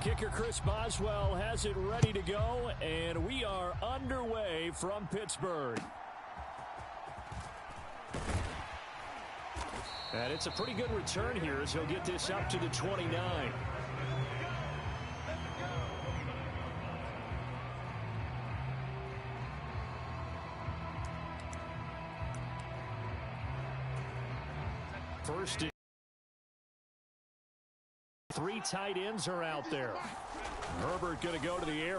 kicker Chris Boswell has it ready to go, and we are underway from Pittsburgh. And it's a pretty good return here as he'll get this up to the 29. First, three tight ends are out there. Herbert going to go to the air.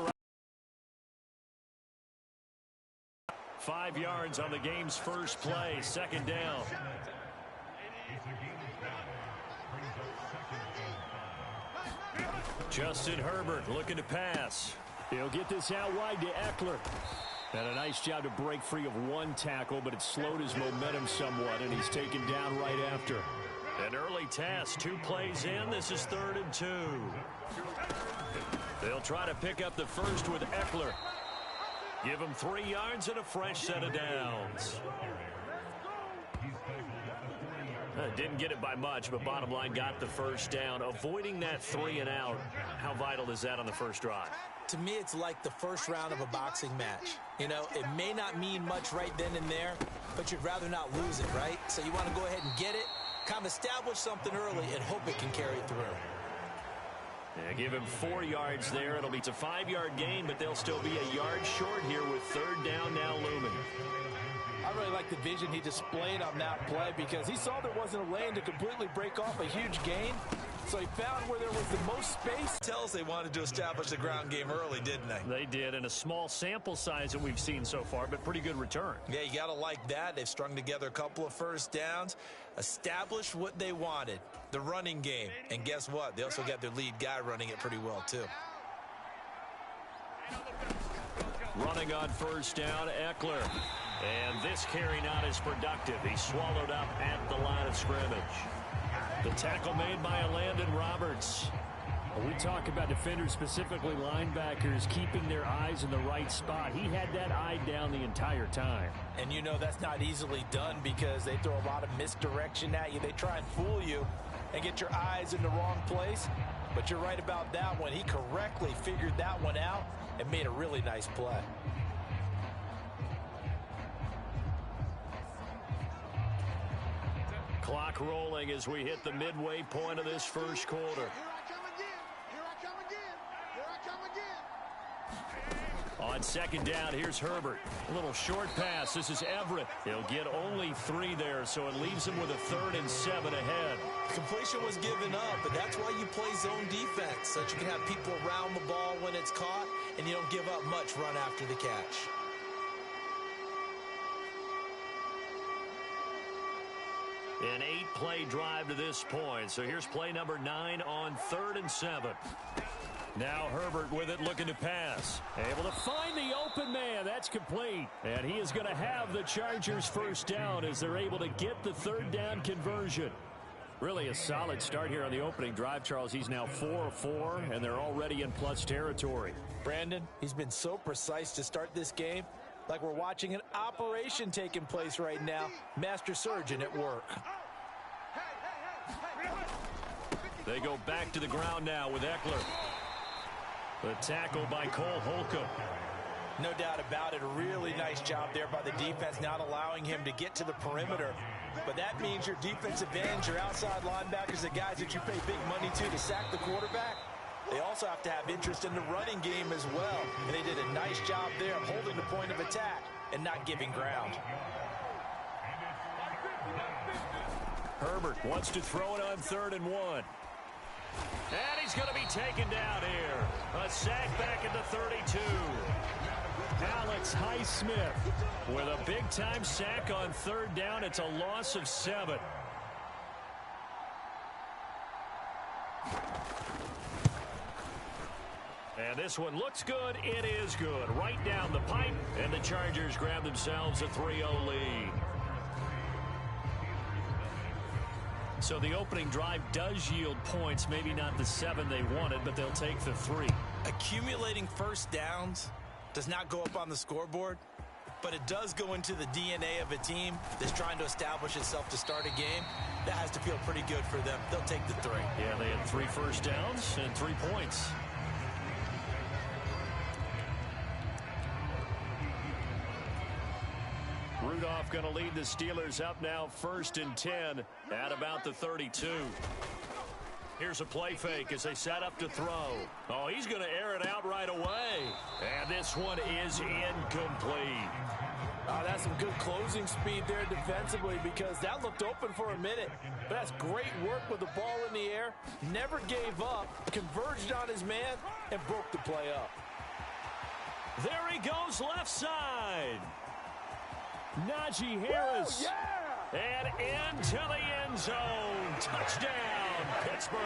5 yards on the game's first play, second down. Justin Herbert looking to pass. He'll get this out wide to Eckler. And a nice job to break free of one tackle, but it slowed his momentum somewhat, and he's taken down right after. An early task, 2 plays in. This is 3rd and 2. They'll try to pick up the first with Eckler. Give him 3 yards and a fresh set of downs. Didn't get it by much, but bottom line got the first down. Avoiding that 3 and out, how vital is that on the first drive? To me, it's like the first round of a boxing match. You know, it may not mean much right then and there, but you'd rather not lose it, right? So you want to go ahead and get it, kind of establish something early, and hope it can carry through. Yeah, give him 4 yards there. It'll be a 5-yard gain, but they'll still be a yard short here with 3rd down now looming. I really like the vision he displayed on that play because he saw there wasn't a lane to completely break off a huge gain. So he found where there was the most space. Tells they wanted to establish the ground game early, didn't they? They did, in a small sample size that we've seen so far, but pretty good return. Yeah, you got to like that. They've strung together a couple of first downs, established what they wanted, the running game. And guess what? They also got their lead guy running it pretty well, too. Running on first down, Eckler. And this carry not as productive. He's swallowed up at the line of scrimmage. The tackle made by Landon Roberts. We talk about defenders, specifically linebackers, keeping their eyes in the right spot. He had that eye down the entire time. And you know that's not easily done because they throw a lot of misdirection at you. They try and fool you and get your eyes in the wrong place. But you're right about that one. He correctly figured that one out and made a really nice play. Clock rolling as we hit the midway point of this first quarter. Here I come again. Here I come again. On second down, here's Herbert. A little short pass. This is Everett. He'll get only 3 there, so it leaves him with a 3rd and 7 ahead. Completion was given up, but that's why you play zone defense, so that you can have people around the ball when it's caught, and you don't give up much run after the catch. An 8-play drive to this point. So here's play number 9 on 3rd and 7. Now Herbert with it, looking to pass. Able to find the open man. That's complete. And he is going to have the Chargers first down as they're able to get the 3rd down conversion. Really a solid start here on the opening drive, Charles. He's now 4-4, and they're already in plus territory. Brandon, he's been so precise to start this game. Like we're watching an operation taking place right now. Master surgeon at work. They go back to the ground now with Eckler. The tackle by Cole Holcomb. No doubt about it. A really nice job there by the defense, not allowing him to get to the perimeter. But that means your defensive ends, your outside linebackers, the guys that you pay big money to sack the quarterback. They also have to have interest in the running game as well. And they did a nice job there of holding the point of attack and not giving ground. Herbert wants to throw it on 3rd and 1. And he's going to be taken down here. A sack back at the 32. Alex Highsmith with a big-time sack on 3rd down. It's a loss of 7. And this one looks good. It is good. Right down the pipe. And the Chargers grab themselves a 3-0 lead. So the opening drive does yield points. Maybe not the 7 they wanted, but they'll take the 3. Accumulating first downs does not go up on the scoreboard, but it does go into the DNA of a team that's trying to establish itself to start a game. That has to feel pretty good for them. They'll take the 3. Yeah, they had 3 first downs and 3 points. Rudolph going to lead the Steelers up now 1st and 10 at about the 32. Here's a play fake as they set up to throw. Oh, he's going to air it out right away. And this one is incomplete. That's some good closing speed there defensively because that looked open for a minute. But that's great work with the ball in the air. Never gave up, converged on his man, and broke the play up. There he goes left side. Najee Harris. Woo, yeah! And into the end zone. Touchdown, Pittsburgh.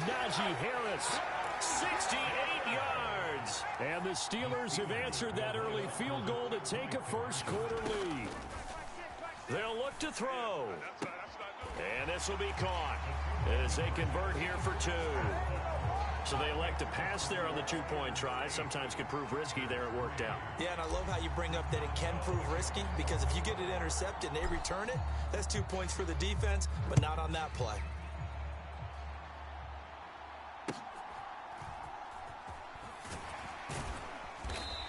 Najee Harris, 68 yards. And the Steelers have answered that early field goal to take a first-quarter lead. They'll look to throw. And this will be caught as they convert here for 2. So they elect to pass there on the 2-point try. Sometimes could prove risky. There it worked out. Yeah, and I love how you bring up that it can prove risky because if you get it intercepted and they return it, that's 2 points for the defense, but not on that play.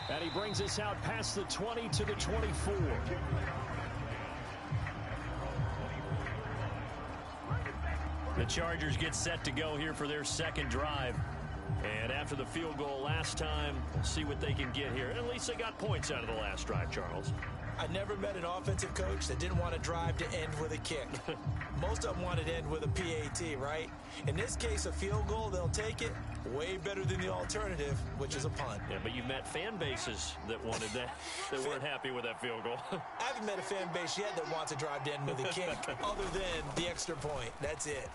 And he brings us out past the 20 to the 24. The Chargers get set to go here for their second drive. And after the field goal last time, we'll see what they can get here. At least they got points out of the last drive, Charles. I never met an offensive coach that didn't want to drive to end with a kick. Most of them wanted to end with a PAT, right? In this case, a field goal, they'll take it. Way better than the alternative, which is a punt. Yeah, but you've met fan bases that wanted that, that weren't happy with that field goal. I haven't met a fan base yet that wants to drive to end with a kick, other than the extra point. That's it.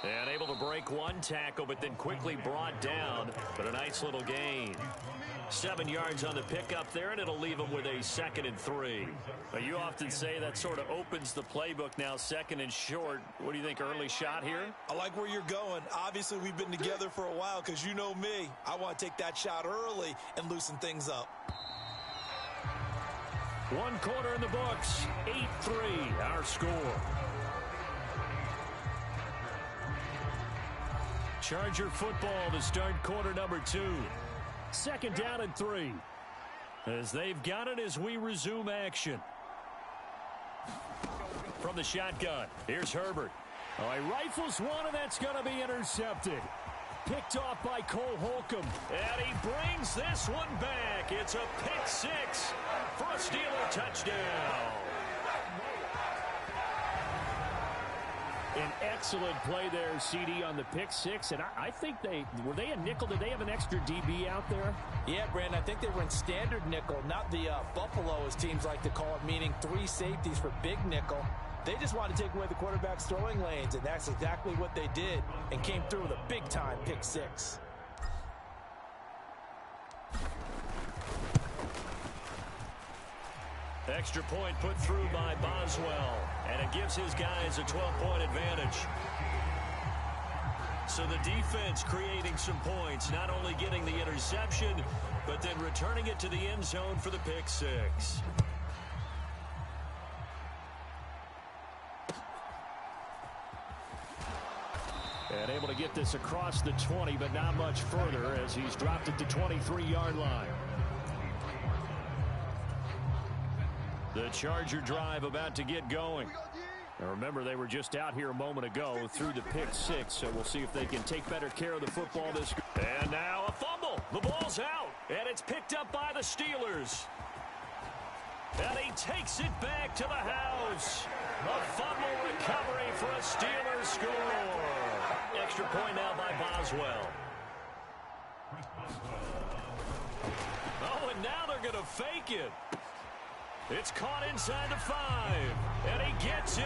And able to break one tackle, but then quickly brought down. But a nice little gain. 7 yards on the pickup there, and it'll leave them with a 2nd and 3. But you often say that sort of opens the playbook now, 2nd and short. What do you think, early shot here? I like where you're going. Obviously, we've been together for a while because you know me. I want to take that shot early and loosen things up. 1 quarter in the books. 8-3, our score. Charger football to start quarter number 2. 2nd down and 3. As they've got it as we resume action. From the shotgun, here's Herbert. Oh, he rifles one, and that's going to be intercepted. Picked off by Cole Holcomb. And he brings this one back. It's a pick 6 for a Steeler touchdown. An excellent play there, CD, on the pick 6. And I think were they a nickel? Did they have an extra DB out there? Yeah, Brandon, I think they were in standard nickel, not the Buffalo, as teams like to call it, meaning 3 safeties for big nickel. They just wanted to take away the quarterback's throwing lanes, and that's exactly what they did, and came through with a big-time pick 6. Extra point put through by Boswell, and it gives his guys a 12-point advantage. So the defense creating some points, not only getting the interception, but then returning it to the end zone for the pick 6. And able to get this across the 20, but not much further as he's dropped it to 23-yard line. The Charger drive about to get going. Now remember, they were just out here a moment ago through the pick 6, so we'll see if they can take better care of the football this. And now a fumble. The ball's out, and it's picked up by the Steelers. And he takes it back to the house. A fumble recovery for a Steelers score. Extra point now by Boswell. Oh, and now they're going to fake it. It's caught inside the 5, and he gets in.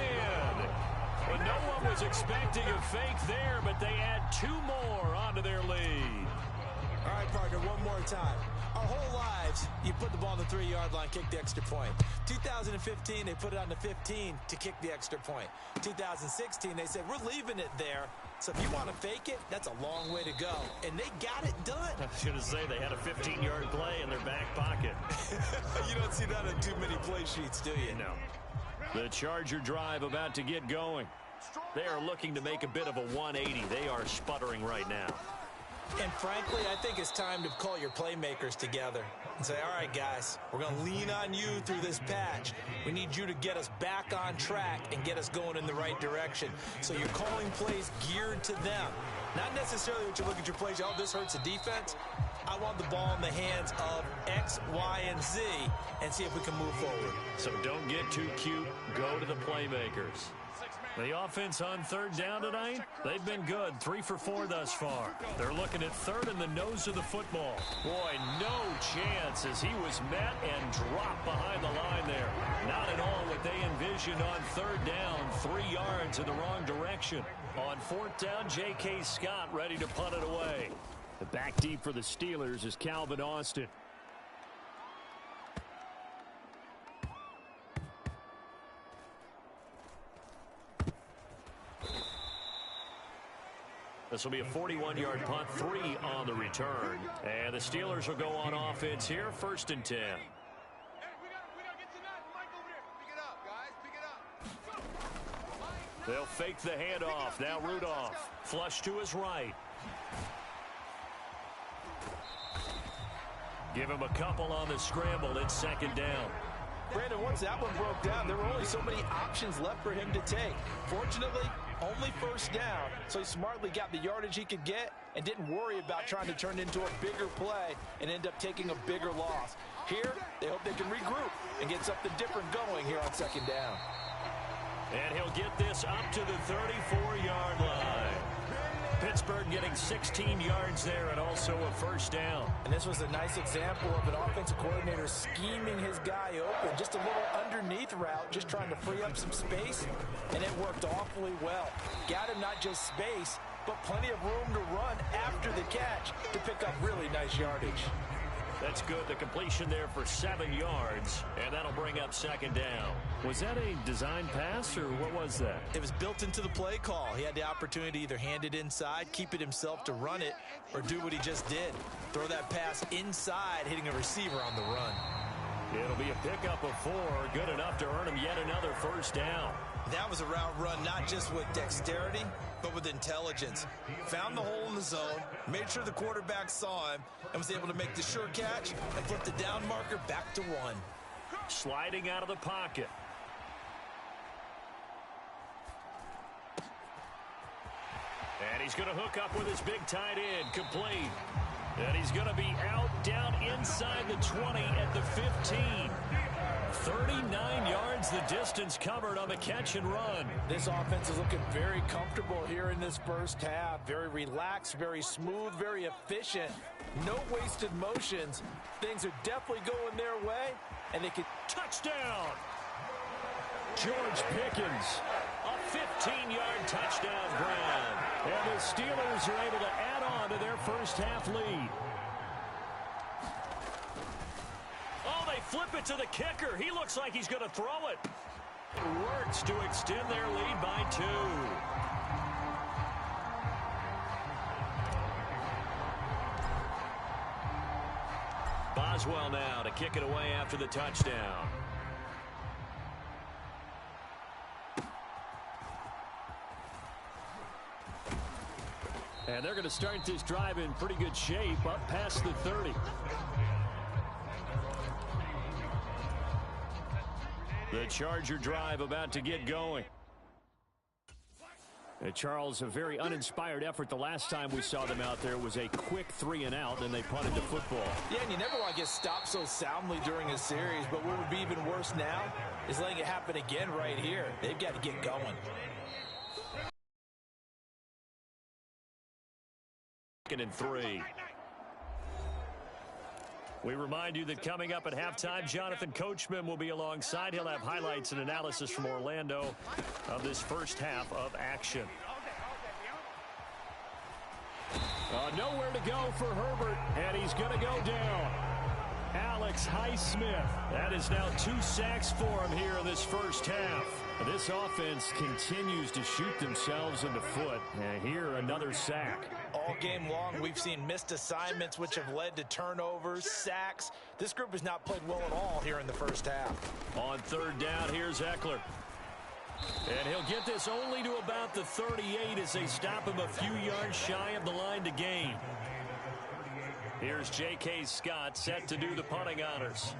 Well, no one was expecting a fake there, but they add 2 more onto their lead. All right, partner, one more time. Our whole lives, you put the ball on the 3-yard line, kick the extra point. 2015, they put it on the 15 to kick the extra point. 2016, they said, we're leaving it there. So if you want to fake it, that's a long way to go. And they got it done. I was going to say, they had a 15-yard play in their back pocket. You don't see that on too many play sheets, do you? No. The Charger drive about to get going. They are looking to make a bit of a 180. They are sputtering right now. And frankly, I think it's time to call your playmakers together. and say, all right, guys, we're going to lean on you through this patch. We need you to get us back on track and get us going in the right direction. So you're calling plays geared to them. Not necessarily that you look at your plays, oh, this hurts the defense. I want the ball in the hands of X, Y, and Z and see if we can move forward. So don't get too cute. Go to the playmakers. The offense on third down tonight, they've been good. 3 for 4 thus far. They're looking at third in the nose of the football. Boy, no chance as he was met and dropped behind the line there. Not at all what they envisioned on third down. 3 yards in the wrong direction. On fourth down, J.K. Scott ready to punt it away. The back deep for the Steelers is Calvin Austin. This will be a 41-yard punt, 3 on the return. And the Steelers will go on offense here, 1st and 10. Hey, we gotta get to that. Mike over there. Pick it up, guys. Pick it up. They'll fake the handoff. Now Rudolph. Flush to his right. Give him a couple on the scramble. It's 2nd down. Brandon, once that one broke down, there were only so many options left for him to take. Fortunately, only 1st down, so he smartly got the yardage he could get and didn't worry about trying to turn it into a bigger play and end up taking a bigger loss. Here, they hope they can regroup and get something different going here on 2nd down. And he'll get this up to the 34-yard line. Pittsburgh getting 16 yards there and also a 1st down. And this was a nice example of an offensive coordinator scheming his guy open. Just a little underneath route, just trying to free up some space, and it worked awfully well. Got him not just space, but plenty of room to run after the catch to pick up really nice yardage. That's good. The completion there for 7 yards, and that'll bring up 2nd down. Was that a design pass, or what was that? It was built into the play call. He had the opportunity to either hand it inside, keep it himself to run it, or do what he just did. Throw that pass inside, hitting a receiver on the run. It'll be a pickup of 4, good enough to earn him yet another 1st down. That was a route run not just with dexterity, but with intelligence. Found the hole in the zone, made sure the quarterback saw him, and was able to make the sure catch and flip the down marker back to 1. Sliding out of the pocket. And he's going to hook up with his big tight end, complete. And he's going to be out down inside the 20 at the 15. 39 yards the distance covered on the catch and run. This offense is looking very comfortable here in this 1st half. Very relaxed, very smooth, very efficient. No wasted motions. Things are definitely going their way, and they can... Touchdown! George Pickens, a 15-yard touchdown grab. And the Steelers are able to add on to their 1st half lead. Oh, they flip it to the kicker. He looks like he's going to throw it. Works to extend their lead by 2. Boswell now to kick it away after the touchdown. And they're going to start this drive in pretty good shape up past the 30. The Charger drive about to get going. Charles, a very uninspired effort. The last time we saw them out there was a quick 3-and-out, and they punted the football. Yeah, and you never want to get stopped so soundly during a series, but what would be even worse now is letting it happen again right here. They've got to get going. 2nd and 3. We remind you that coming up at halftime, Jonathan Coachman will be alongside. He'll have highlights and analysis from Orlando of this 1st half of action. Nowhere to go for Herbert, and he's going to go down. Alex Highsmith. That is now 2 sacks for him here in this 1st half. This offense continues to shoot themselves in the foot. And here, another sack. All game long, we've seen missed assignments, which have led to turnovers, sacks. This group has not played well at all here in the 1st half. On 3rd down, here's Eckler. And he'll get this only to about the 38 as they stop him a few yards shy of the line to gain. Here's J.K. Scott set to do the punting honors.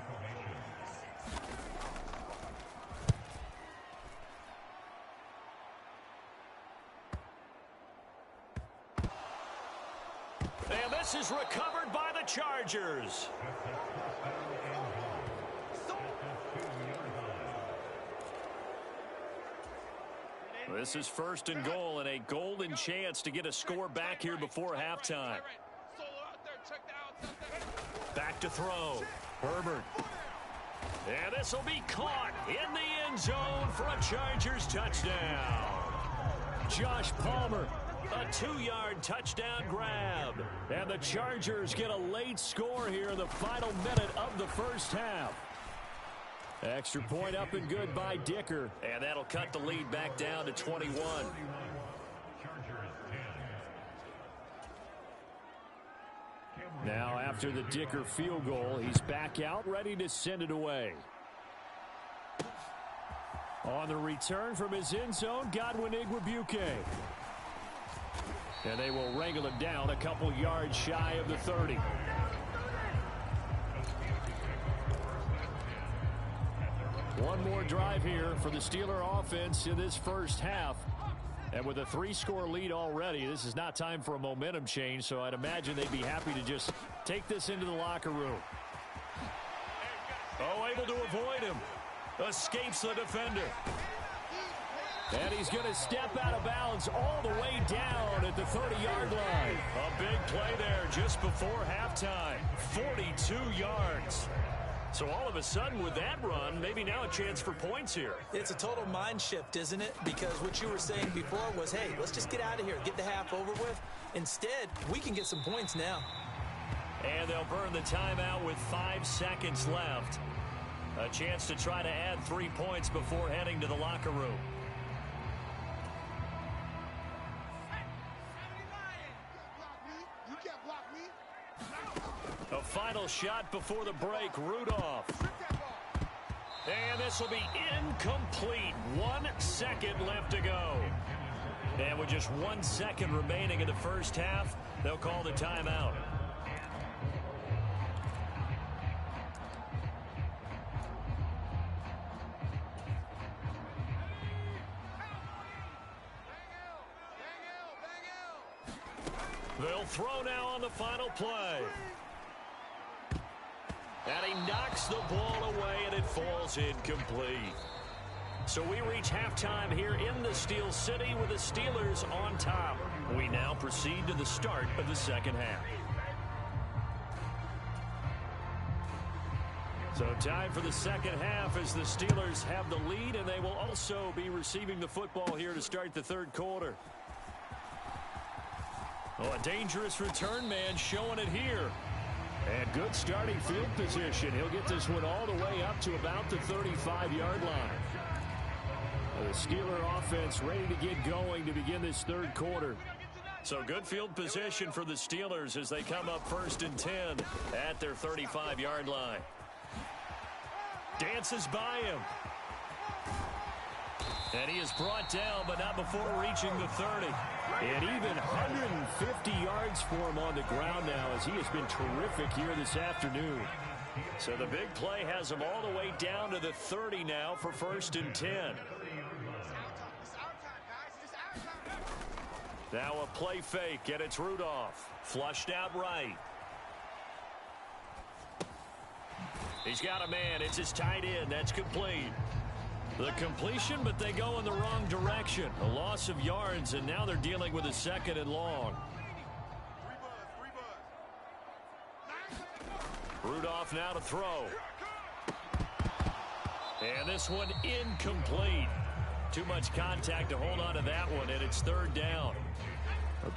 And this is recovered by the Chargers. This is 1st and goal and a golden chance to get a score back here before halftime. Back to throw. Herbert. And this will be caught in the end zone for a Chargers touchdown. Josh Palmer, a 2-yard touchdown grab. And the Chargers get a late score here in the final minute of the first half. Extra point up and good by Dicker. And that'll cut the lead back down to 21. Now after the Dicker field goal, he's back out ready to send it away. On the return from his end zone, Godwin Igwebuike. And they will wrangle him down a couple yards shy of the 30. One more drive here for the Steeler offense in this first half. And with a 3-score lead already, this is not time for a momentum change, so I'd imagine they'd be happy to just take this into the locker room. Oh, able to avoid him. Escapes the defender. And he's going to step out of bounds all the way down at the 30-yard line. A big play there just before halftime. 42 yards. So all of a sudden with that run, maybe now a chance for points here. It's a total mind shift, isn't it? Because what you were saying before was, hey, let's just get out of here, get the half over with. Instead, we can get some points now. And they'll burn the timeout with 5 seconds left. A chance to try to add 3 points before heading to the locker room. A final shot before the break, Rudolph. And this will be incomplete. 1 second left to go. And with just 1 second remaining in the first half, they'll call the timeout. They'll throw now on the final play. And he knocks the ball away, and it falls incomplete. So we reach halftime here in the Steel City with the Steelers on top. We now proceed to the start of the second half. So time for the second half as the Steelers have the lead, and they will also be receiving the football here to start the third quarter. Oh, a dangerous return man showing it here. And good starting field position. He'll get this one all the way up to about the 35-yard line. The Steeler offense ready to get going to begin this third quarter. So good field position for the Steelers as they come up 1st and 10 at their 35-yard line. Dances by him. And he is brought down, but not before reaching the 30. And even 150 yards for him on the ground now as he has been terrific here this afternoon. So the big play has him all the way down to the 30 now for 1st and 10. Now a play fake, and it's Rudolph. Flushed out right. He's got a man. It's his tight end. That's complete. The completion, but they go in the wrong direction. A loss of yards, and now they're dealing with a 2nd and long. Rudolph now to throw. And this one incomplete. Too much contact to hold on to that one, and it's 3rd down.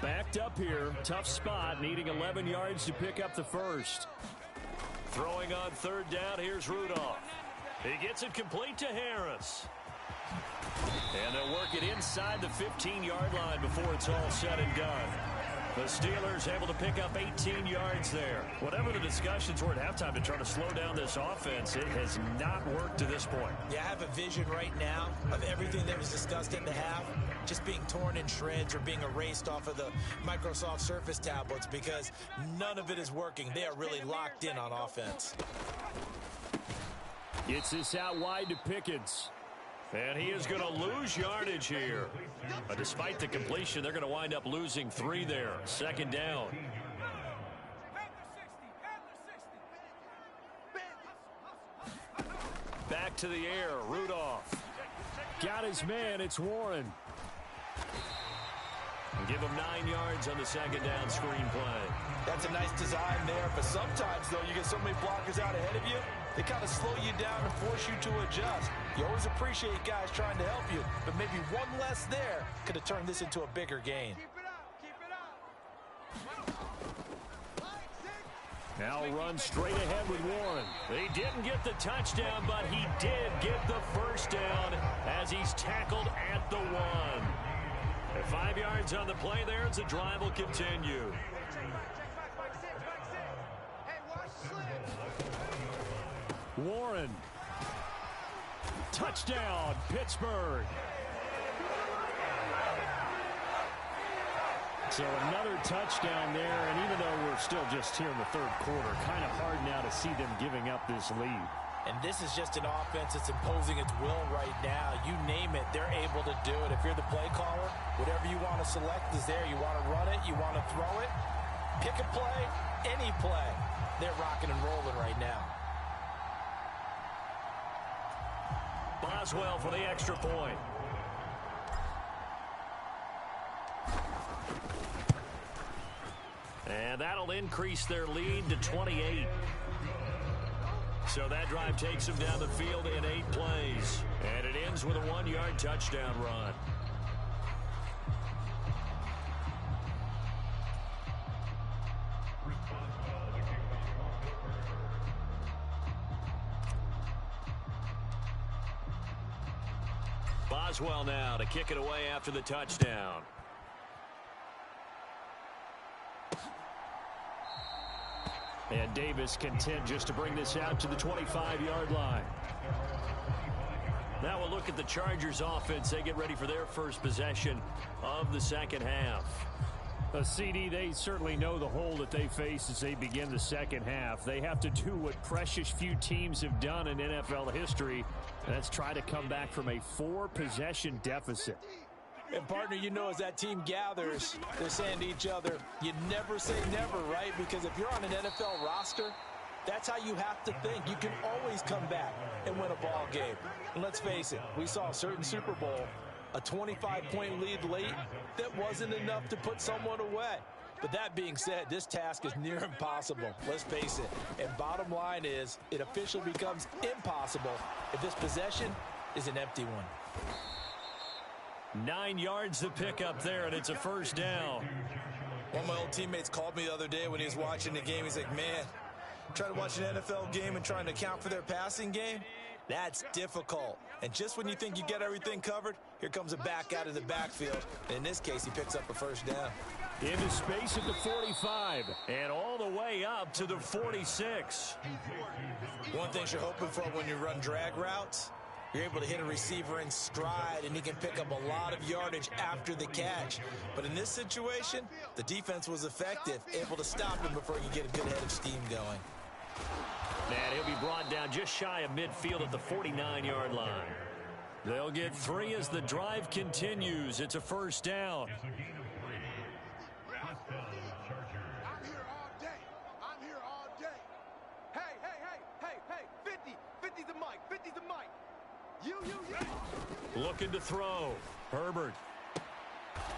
Backed up here. Tough spot, needing 11 yards to pick up the first. Throwing on 3rd down, here's Rudolph. He gets it complete to Harris. And they'll work it inside the 15-yard line before it's all said and done. The Steelers able to pick up 18 yards there. Whatever the discussions were at halftime to try to slow down this offense, it has not worked to this point. Yeah, I have a vision right now of everything that was discussed in the half just being torn in shreds or being erased off of the Microsoft Surface tablets because none of it is working. They are really locked in on offense. Gets this out wide to Pickens. And he is going to lose yardage here. But despite the completion, they're going to wind up losing 3 there. Second down. Back to the air. Rudolph. Got his man. It's Warren. And give him 9 yards on the second down screen play. That's a nice design there, but sometimes, though, you get so many blockers out ahead of you, they kind of slow you down and force you to adjust. You always appreciate guys trying to help you, but maybe one less there could have turned this into a bigger gain. Now run straight ahead with Warren. He didn't get the touchdown, but he did get the first down as he's tackled at the 1. At 5 yards on the play there, as the drive will continue. Warren. Touchdown, Pittsburgh. So another touchdown there, and even though we're still just here in the third quarter, kind of hard now to see them giving up this lead. And this is just an offense that's imposing its will right now. You name it, they're able to do it. If you're the play caller, whatever you want to select is there. You want to run it, you want to throw it, pick a play, any play. They're rocking and rolling right now. Boswell for the extra point. And that'll increase their lead to 28. So that drive takes them down the field in 8 plays. And it ends with a 1-yard touchdown run. Boswell now to kick it away after the touchdown. And Davis content just to bring this out to the 25-yard line. Now we'll look at the Chargers offense. They get ready for their first possession of the second half. CD, they certainly know the hole that they face as they begin the second half. They have to do what precious few teams have done in NFL history. That's try to come back from a 4-possession deficit. And, partner, you know, as that team gathers, they're saying to each other, you never say never, right? Because if you're on an NFL roster, that's how you have to think. You can always come back and win a ball game. And let's face it, we saw a certain Super Bowl, a 25-point lead late that wasn't enough to put someone away. But that being said, this task is near impossible. Let's face it. And bottom line is, it officially becomes impossible if this possession is an empty one. 9 yards to pick up there, and it's a first down. One of my old teammates called me the other day when he was watching the game. He's like, man, trying to watch an NFL game and trying to account for their passing game, that's difficult. And just when you think you get everything covered, here comes a back out of the backfield. And in this case, he picks up a first down. Into space at the 45, and all the way up to the 46. One thing you're hoping for when you run drag routes, you're able to hit a receiver in stride, and he can pick up a lot of yardage after the catch. But in this situation, the defense was effective, able to stop him before he could get a good head of steam going. And he'll be brought down just shy of midfield at the 49-yard line. They'll get 3 as the drive continues. It's a first down. I'm here all day. Hey, 50's the mic, 50's the mic. You. Looking to throw. Herbert.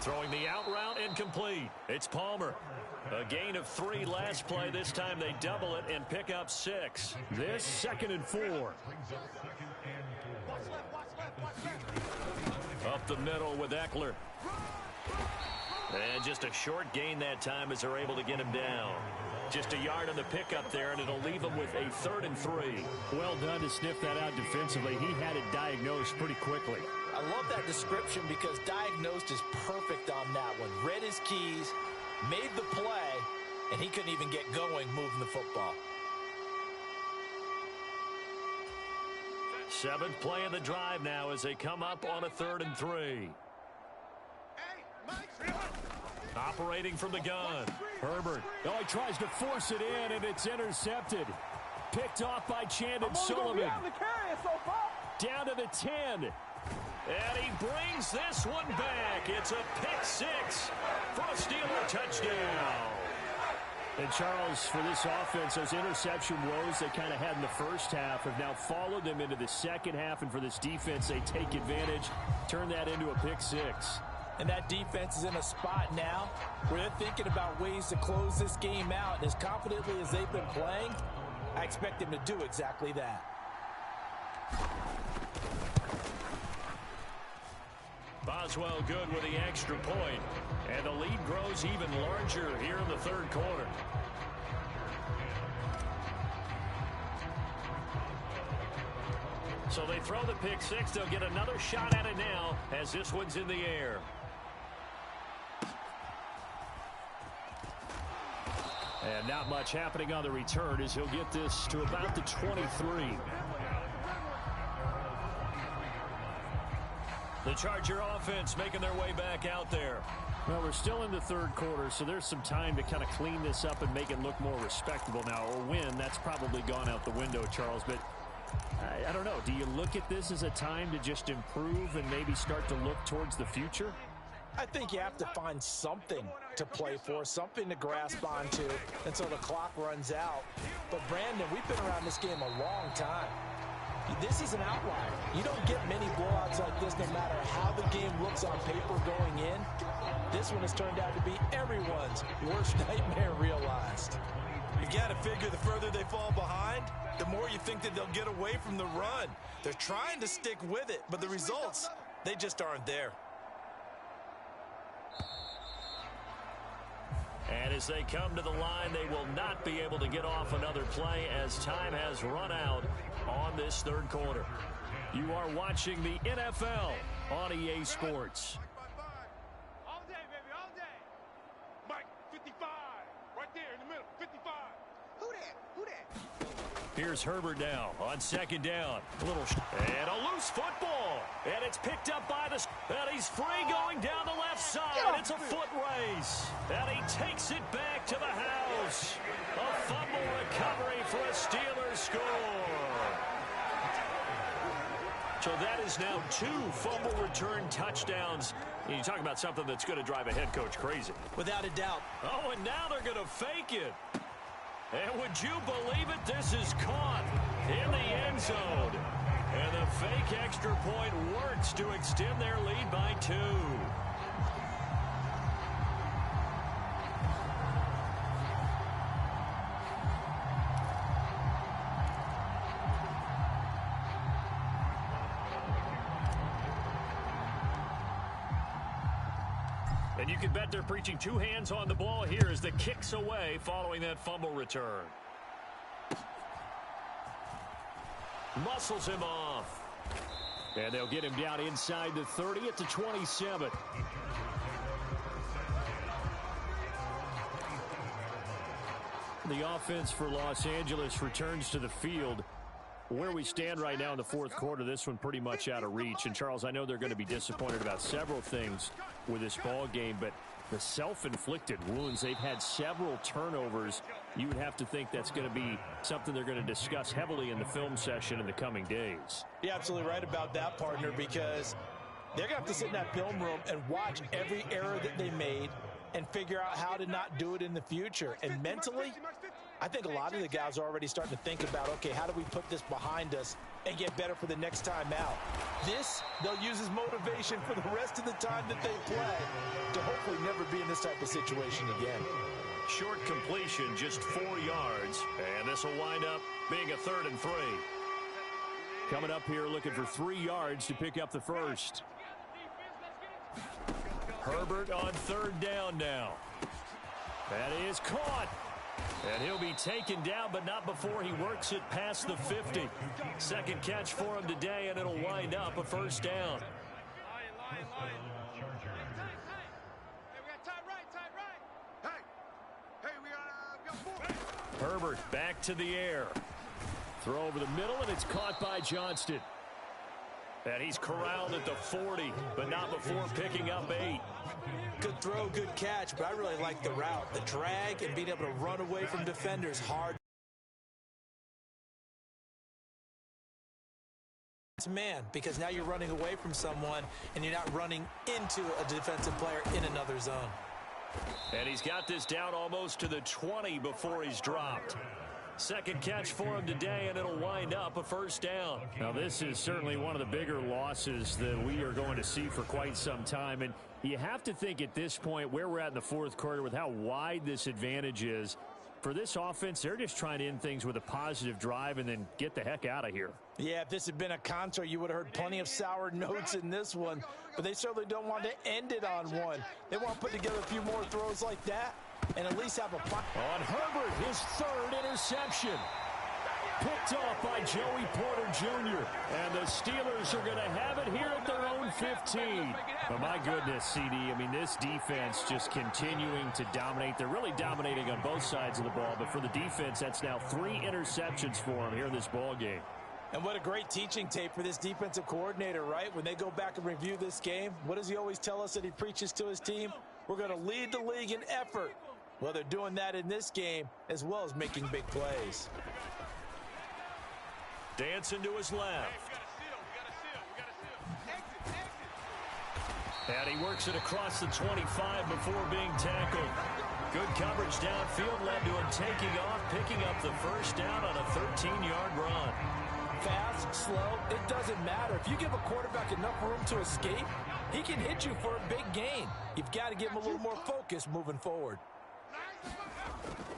Throwing the out route incomplete. It's Palmer. A gain of 3 last play. This time they double it and pick up 6. This 2nd and 4. Up the middle with Eckler. And just a short gain that time as they're able to get him down. Just a yard on the pickup there, and it'll leave him with a 3rd and 3. Well done to sniff that out defensively. He had it diagnosed pretty quickly. I love that description because diagnosed is perfect on that one. Read his keys, made the play, and he couldn't even get going moving the football. Seventh play of the drive now as they come up on a 3rd and 3. Operating from the gun. Herbert. Oh, he tries to force it in, and it's intercepted. Picked off by Chandon Sullivan. Down to the 10. And he brings this one back. It's a pick 6 for a Steeler touchdown. And Charles, for this offense, those interception woes they kind of had in the first half have now followed them into the second half. And for this defense, they take advantage, turn that into a pick 6. And that defense is in a spot now where they're thinking about ways to close this game out. And as confidently as they've been playing, I expect them to do exactly that. Boswell good with the extra point. And the lead grows even larger here in the 3rd quarter. So they throw the pick 6. They'll get another shot at it now as this one's in the air. And not much happening on the return as he'll get this to about the 23. The Charger offense making their way back out there. Well, we're still in the 3rd quarter, so there's some time to kind of clean this up and make it look more respectable now. A win, that's probably gone out the window, Charles. But I don't know. Do you look at this as a time to just improve and maybe start to look towards the future? I think you have to find something to play for, something to grasp onto until the clock runs out. But, Brandon, we've been around this game a long time. This is an outlier. You don't get many blowouts like this no matter how the game looks on paper going in. This one has turned out to be everyone's worst nightmare realized. You got to figure the further they fall behind, the more you think that they'll get away from the run. They're trying to stick with it, but the results, they just aren't there. And as they come to the line, they will not be able to get off another play as time has run out on this 3rd quarter. You are watching the NFL on EA Sports. All day, baby, all day. Mike, 55. Right there in the middle, 55. Who that? Who that? Here's Herbert now on 2nd down. And a loose football. And it's picked up by the... And he's free going down the left side. It's a foot race. And he takes it back to the house. A fumble recovery for a Steelers score. So that is now 2 fumble return touchdowns. And you talk about something that's going to drive a head coach crazy. Without a doubt. Oh, and now they're going to fake it. And would you believe it? This is caught in the end zone. And the fake extra point works to extend their lead by 2. And you can bet they're preaching 2 hands on the ball here as the kick's away following that fumble return. Muscles him off. And they'll get him down inside the 30 at the 27. The offense for Los Angeles returns to the field. Where we stand right now in the 4th quarter, this one pretty much out of reach. And, Charles, I know they're going to be disappointed about several things with this ball game, but the self-inflicted wounds, they've had several turnovers. You would have to think that's going to be something they're going to discuss heavily in the film session in the coming days. You're absolutely right about that, partner, because they're going to have to sit in that film room and watch every error that they made and figure out how to not do it in the future. And mentally, I think a lot of the guys are already starting to think about, okay, how do we put this behind us and get better for the next time out? This, they'll use as motivation for the rest of the time that they play to hopefully never be in this type of situation again. Short completion, just 4 yards, and this will wind up being a 3rd and 3. Coming up here looking for 3 yards to pick up the first. Herbert on 3rd down now. That is caught. And he'll be taken down, but not before he works it past the 50. Second catch for him today, and it'll wind up a 1st down. Hey, we got tight right. Hey, Herbert back to the air. Throw over the middle, and it's caught by Johnston. And he's corralled at the 40, but not before picking up 8. Good throw, good catch, but I really like the route. The drag and being able to run away from defenders hard. It's man, because now you're running away from someone and you're not running into a defensive player in another zone. And he's got this down almost to the 20 before he's dropped. Second catch for him today, and it'll wind up a first down. Now, this is certainly one of the bigger losses that we are going to see for quite some time. And you have to think at this point where we're at in the fourth quarter with how wide this advantage is. For this offense, they're just trying to end things with a positive drive and then get the heck out of here. Yeah, if this had been a concert, you would have heard plenty of sour notes in this one. But they certainly don't want to end it on one. They want to put together a few more throws like that and at least have a fun. On Herbert, his third interception. Picked off by Joey Porter Jr. And the Steelers are going to have it here at their own 15. But my goodness, CD, I mean, this defense just continuing to dominate. They're really dominating on both sides of the ball. But for the defense, that's now 3 interceptions for them here in this ball game. And what a great teaching tape for this defensive coordinator, right? When they go back and review this game, what does he always tell us that he preaches to his team? We're going to lead the league in effort. Well, they're doing that in this game as well as making big plays. Dancing to his left. And he works it across the 25 before being tackled. Good coverage downfield led to him taking off, picking up the first down on a 13-yard run. Fast, slow, it doesn't matter. If you give a quarterback enough room to escape, he can hit you for a big gain. You've got to give him a little more focus moving forward.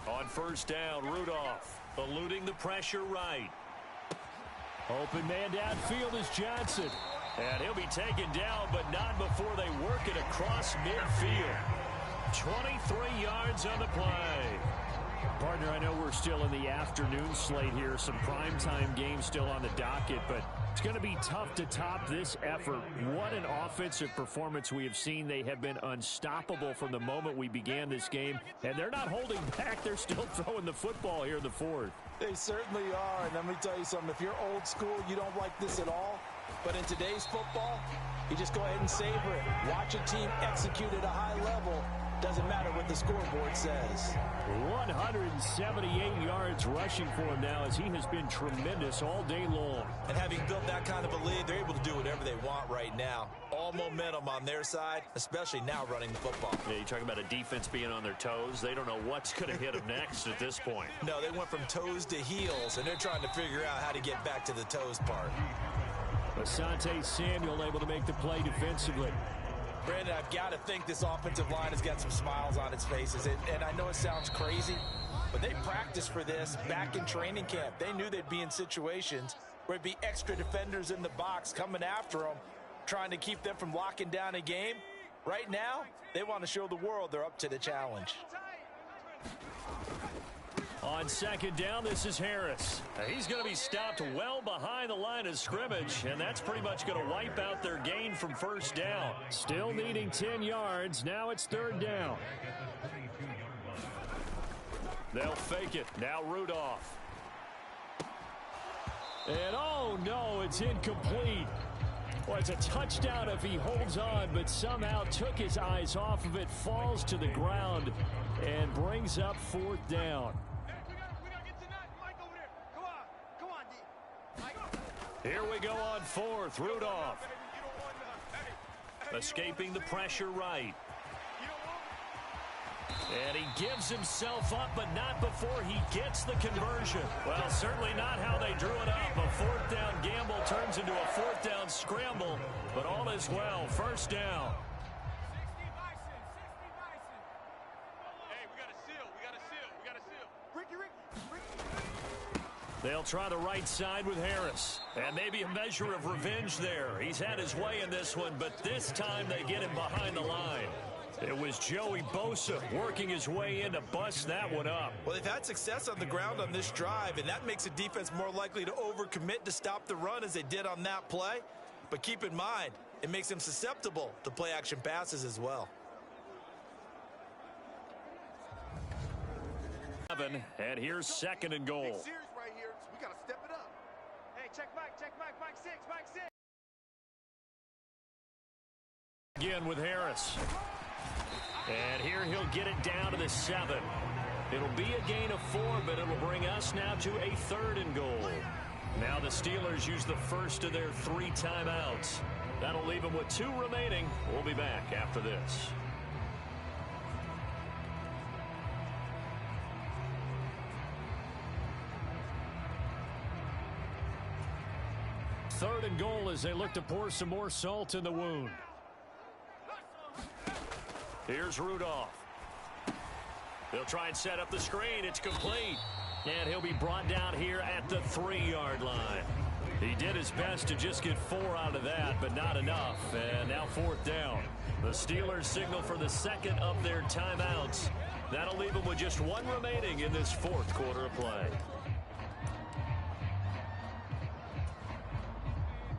On first down, Rudolph eluding the pressure right. Open man downfield is Johnson. And he'll be taken down, but not before they work it across midfield. 23 yards on the play. Partner, I know we're still in the afternoon slate here. Some primetime games still on the docket, but it's going to be tough to top this effort. What an offensive performance we have seen. They have been unstoppable from the moment we began this game, and they're not holding back. They're still throwing the football here in the fourth. They certainly are, and let me tell you something. If you're old school, you don't like this at all. But in today's football, you just go ahead and savor it. Watch a team execute at a high level. Doesn't matter what the scoreboard says. 178 yards rushing for him now as he has been tremendous all day long. And having built that kind of a lead, they're able to do whatever they want right now. All momentum on their side, especially now running the football. Yeah, you talk about a defense being on their toes. They don't know what's going to hit them next at this point. No, they went from toes to heels, and they're trying to figure out how to get back to the toes part. Asante Samuel able to make the play defensively. Brandon, I've got to think this offensive line has got some smiles on its faces. And I know it sounds crazy, but they practiced for this back in training camp. They knew they'd be in situations where it'd be extra defenders in the box coming after them, trying to keep them from locking down a game. Right now, they want to show the world they're up to the challenge. On second down, this is Harris. He's going to be stopped well behind the line of scrimmage, and that's pretty much going to wipe out their gain from first down. Still needing 10 yards. Now it's third down. They'll fake it. Now Rudolph. And oh no, it's incomplete. Well, it's a touchdown if he holds on, but somehow took his eyes off of it, falls to the ground, and brings up fourth down. Here we go on fourth. Rudolph escaping the pressure right. And he gives himself up, but not before he gets the conversion. Well, certainly not how they drew it up. A fourth down gamble turns into a fourth down scramble, but all is well. First down. They'll try the right side with Harris. And maybe a measure of revenge there. He's had his way in this one, but this time they get him behind the line. It was Joey Bosa working his way in to bust that one up. Well, they've had success on the ground on this drive, and that makes the defense more likely to overcommit to stop the run as they did on that play. But keep in mind, it makes them susceptible to play-action passes as well. And here's second and goal. Big series right here, so we got to step it up. Hey, check Mike, Mike 6, Mike 6. Again with Harris. And here he'll get it down to the 7. It'll be a gain of 4, but it'll bring us now to a 3rd and goal. Now the Steelers use the first of their 3 timeouts. That'll leave them with 2 remaining. We'll be back after this. Third and goal as they look to pour some more salt in the wound. Here's Rudolph. They'll try and set up the screen. It's complete. And he'll be brought down here at the 3-yard line. He did his best to just get 4 out of that, but not enough. And now 4th down. The Steelers signal for the second of their timeouts. That'll leave them with just 1 remaining in this 4th quarter of play.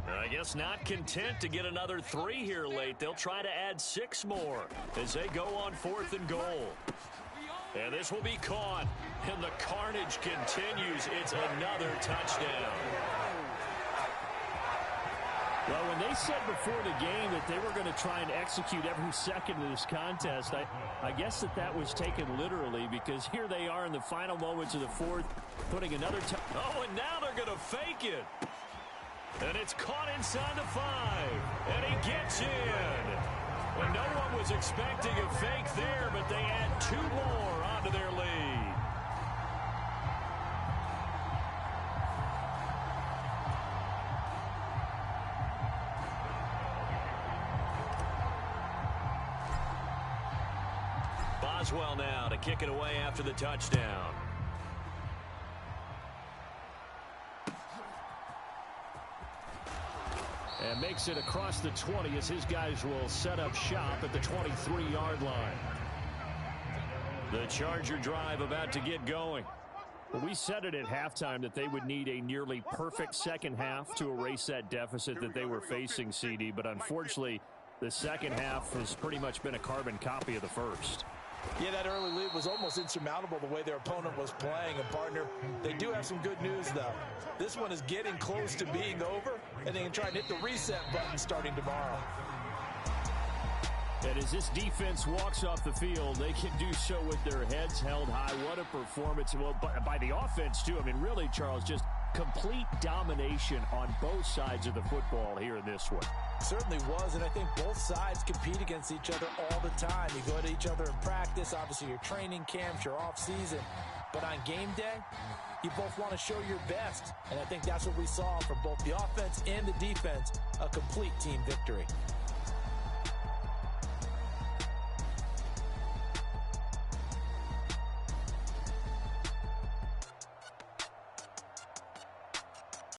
I guess not content to get another 3 here late. They'll try to add 6 more as they go on 4th and goal. And this will be caught. And the carnage continues. It's another touchdown. Well, when they said before the game that they were going to try and execute every second of this contest, I guess that was taken literally, because here they are in the final moments of the 4th, putting another Oh, and now they're going to fake it. And it's caught inside the 5. And he gets in. Well, no one was expecting a fake there, but they add 2 more onto their lead. Boswell now to kick it away after the touchdown. And makes it across the 20 as his guys will set up shop at the 23-yard line. The Charger drive about to get going. Well, we said it at halftime that they would need a nearly perfect second half to erase that deficit that they were facing, CD. But unfortunately, the second half has pretty much been a carbon copy of the first. Yeah, that early lead was almost insurmountable the way their opponent was playing. And, partner, they do have some good news, though. This one is getting close to being over, and they can try and hit the reset button starting tomorrow. And as this defense walks off the field, they can do so with their heads held high. What a performance. Well, by the offense, too. I mean, really, Charles, just complete domination on both sides of the football here in this one. Certainly was, and I think both sides compete against each other all the time. You go to each other in practice, obviously your training camps, your off-season. But on game day, you both want to show your best. And I think that's what we saw from both the offense and the defense, a complete team victory.